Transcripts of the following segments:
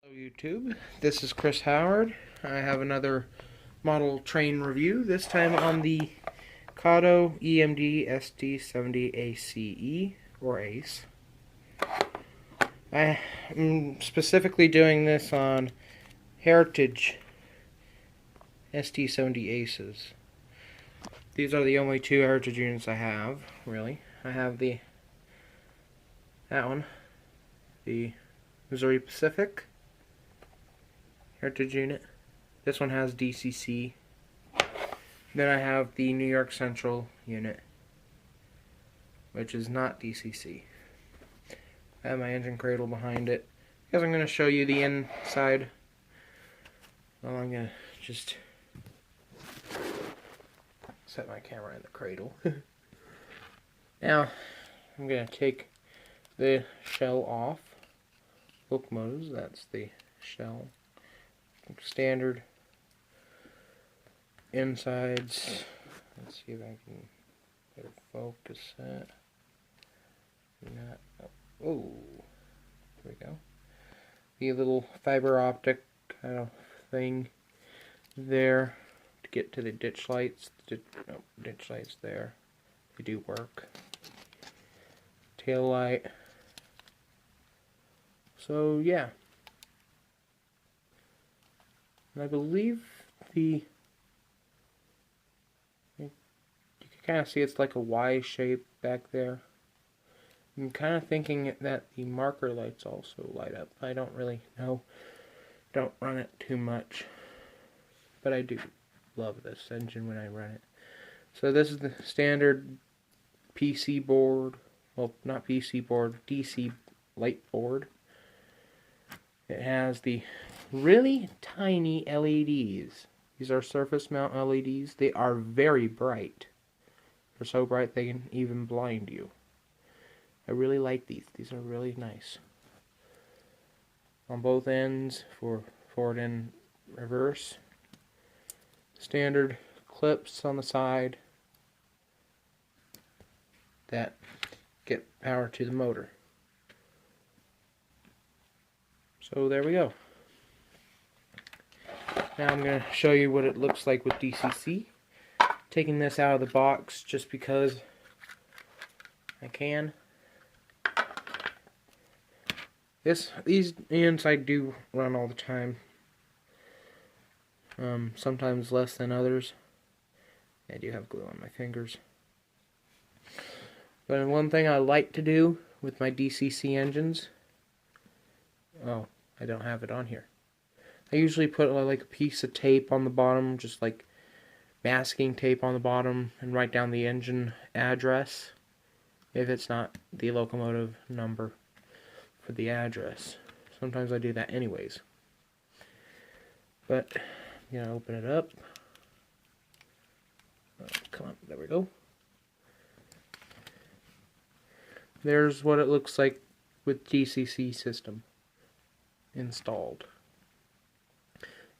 Hello YouTube, this is Chris Howard. I have another model train review, this time on the Kato EMD SD70ACe, or ACE. I am specifically doing this on Heritage SD70ACes. These are the only two Heritage units I have, really. I have that one, the Missouri Pacific Heritage unit. This one has DCC. Then I have the New York Central unit, which is not DCC. I have my engine cradle behind it, because I'm going to show you the inside. Well, I'm going to just set my camera in the cradle. Now, I'm going to take the shell off. Locomotives, that's the shell. Standard insides. Let's see if I can better focus that. Not. Oh, there we go. The little fiber optic kind of thing there to get to the ditch lights. Ditch lights there. They do work. Tail light. So yeah. And I believe you can kind of see it's like a Y shape back there. I'm kind of thinking that the marker lights also light up. I don't really know. Don't run it too much. But I do love this engine when I run it. So this is the standard PC board. Well, not PC board, DC light board. It has the really tiny LEDs. These are surface mount LEDs. They are very bright. They're so bright they can even blind you. I really like these. These are really nice. On both ends for forward and reverse. Standard clips on the side that get power to the motor. So there we go. Now I'm going to show you what it looks like with DCC. Taking this out of the box just because I can. These units I do run all the time. Sometimes less than others. I do have glue on my fingers. But one thing I like to do with my DCC engines. Oh, I don't have it on here. I usually put like a piece of tape on the bottom, just like masking tape on the bottom, and write down the engine address if it's not the locomotive number for the address. Sometimes I do that anyways. But, you know, open it up. Oh, come on, there we go. There's what it looks like with DCC system installed.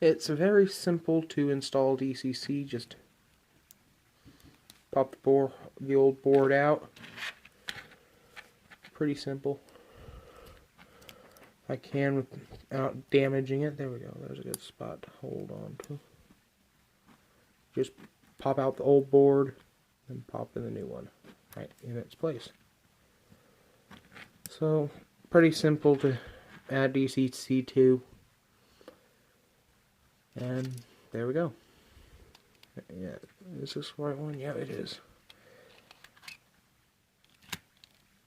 It's very simple to install DCC. Just pop the old board out. Pretty simple. I can without damaging it. There we go. There's a good spot to hold on to. Just pop out the old board and pop in the new one right in its place. So pretty simple to add DCC to. And there we go. Yeah, is this the right one? Yeah, it is.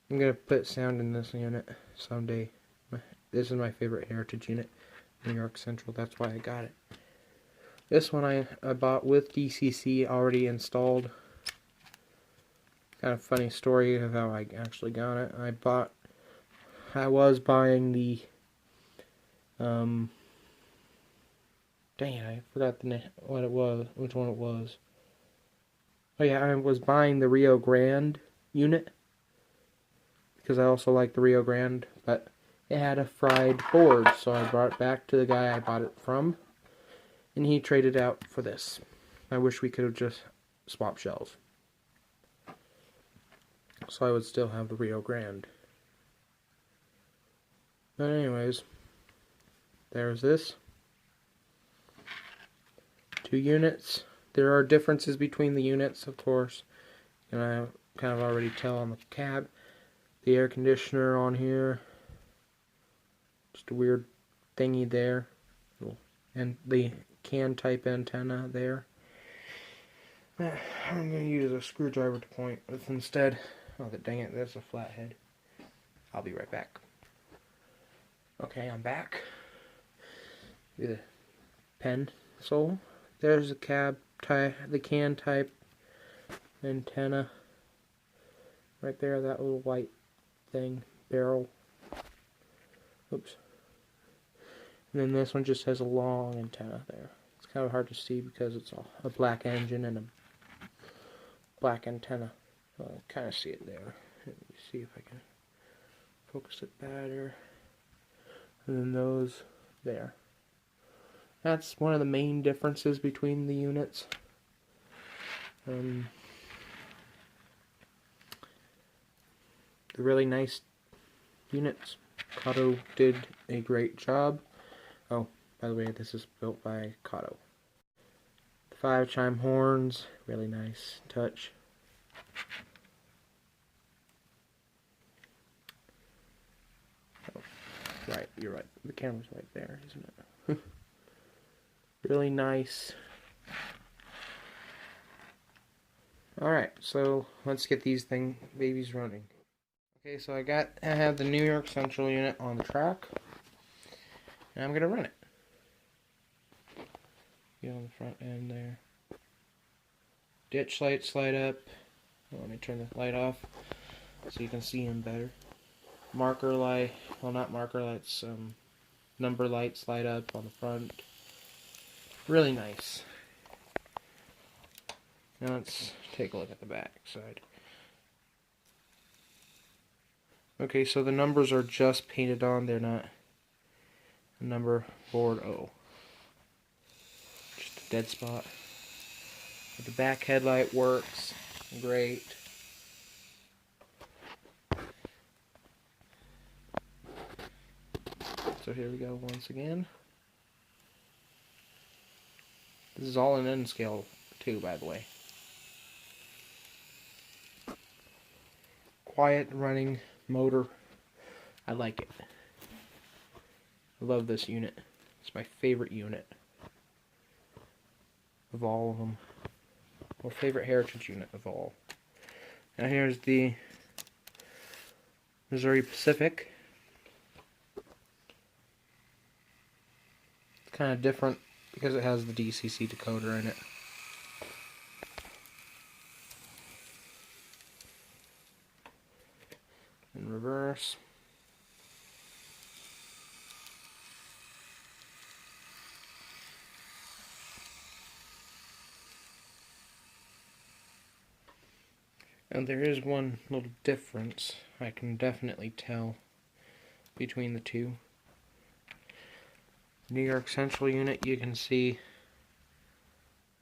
I'm going to put sound in this unit someday. This is my favorite Heritage unit, New York Central. That's why I got it. This one I bought with DCC already installed. Kind of funny story of how I actually got it. I was buying the dang it, I forgot what it was, which one it was. Oh yeah, I was buying the Rio Grande unit because I also like the Rio Grande, but it had a fried board, so I brought it back to the guy I bought it from, and he traded out for this. I wish we could have just swapped shells, so I would still have the Rio Grande. But anyways, there's this. 2 units. There are differences between the units, of course. And I kind of already tell on the cab. The air conditioner on here. Just a weird thingy there. And the can type antenna there. I'm going to use a screwdriver to point with instead. Oh, dang it, that's a flathead. I'll be right back. Okay, I'm back. The pencil. There's the cab type, the can type antenna. Right there, that little white thing, barrel. Oops. And then this one just has a long antenna there. It's kind of hard to see because it's a black engine and a black antenna. I kind of see it there. Let me see if I can focus it better. And then those there. That's one of the main differences between the units. They're really nice units. Kato did a great job. Oh, by the way, this is built by Kato. 5 chime horns, really nice touch. Oh, right, you're right. The camera's right there, isn't it? Really nice. Alright, so let's get these babies running. Okay, so I have the New York Central unit on the track. And I'm gonna run it. Get on the front end there. Ditch lights light up. Let me turn the light off so you can see them better. Marker light, well, not marker lights, number lights light up on the front. Really nice. Now let's take a look at the back side. Okay, so the numbers are just painted on, they're not a number board O. Just a dead spot. But the back headlight works great. So here we go once again. This is all in N scale too, by the way. Quiet running motor. I like it. I love this unit. It's my favorite unit of all of them. Or favorite heritage unit of all. Now here's the Missouri Pacific. It's kind of different because it has the DCC decoder in it. In reverse. And there is one little difference I can definitely tell between the two. New York Central unit, you can see,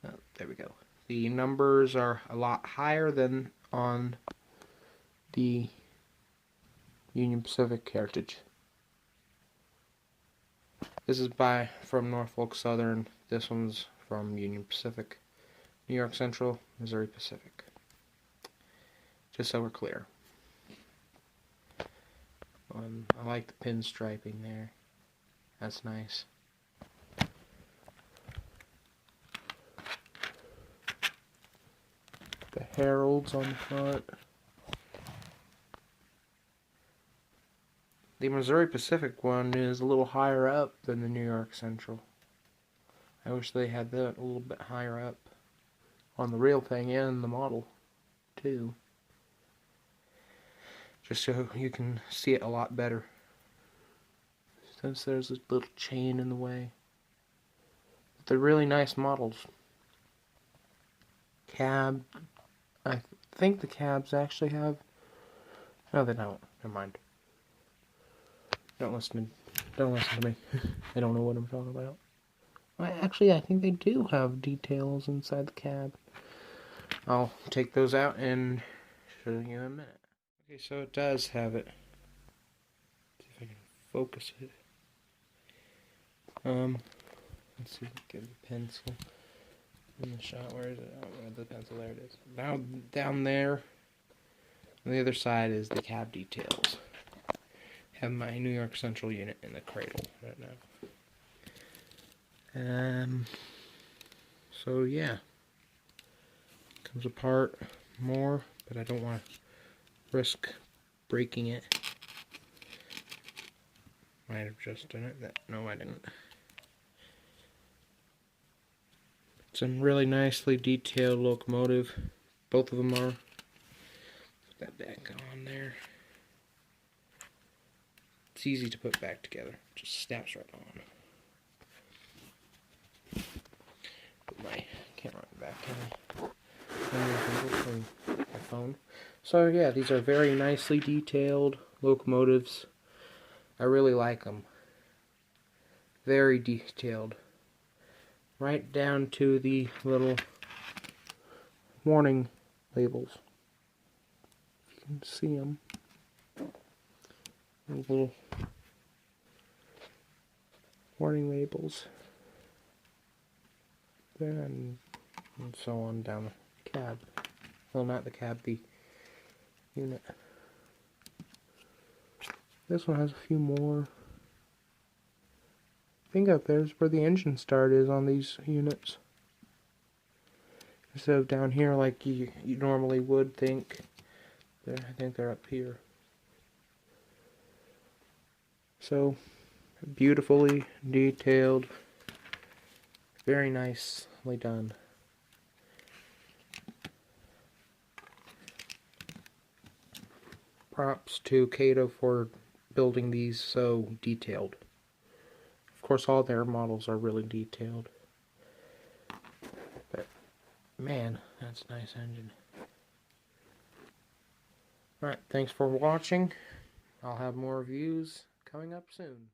there we go. The numbers are a lot higher than on the Union Pacific Heritage. This is from Norfolk Southern. This one's from Union Pacific. New York Central, Missouri Pacific. Just so we're clear. I like the pinstriping there. That's nice. The heralds on the front. The Missouri Pacific one is a little higher up than the New York Central. I wish they had that a little bit higher up on the real thing and the model too. Just so you can see it a lot better. Since there's a little chain in the way. But they're really nice models. Cab. I think the cabs actually have... No, they don't. Never mind. Don't listen to me. I don't know what I'm talking about. Actually, I think they do have details inside the cab. I'll take those out and show you in a minute. Okay, so it does have it. See if I can focus it. Let's see, get the pencil in the shot. Where is it? Oh, where's the pencil? There it is. Now, down there, on the other side is the cab details. Have my New York Central unit in the cradle right now. So yeah, comes apart more, but I don't want to risk breaking it. Might have just done it. No, I didn't. It's a really nicely detailed locomotive. Both of them are. Put that back on there. It's easy to put back together. Just snaps right on. Put my camera back in my phone. So yeah, these are very nicely detailed locomotives. I really like them. Very detailed. Right down to the little warning labels. If you can see them. Little warning labels. There and so on down the cab. Well, not the cab, the unit. This one has a few more. I think up there's where the engine start is on these units. Instead of down here like you normally would think. I think they're up here. So, beautifully detailed. Very nicely done. Props to Kato for building these so detailed. Of course, all their models are really detailed. But, man, that's a nice engine. Alright, thanks for watching. I'll have more reviews coming up soon.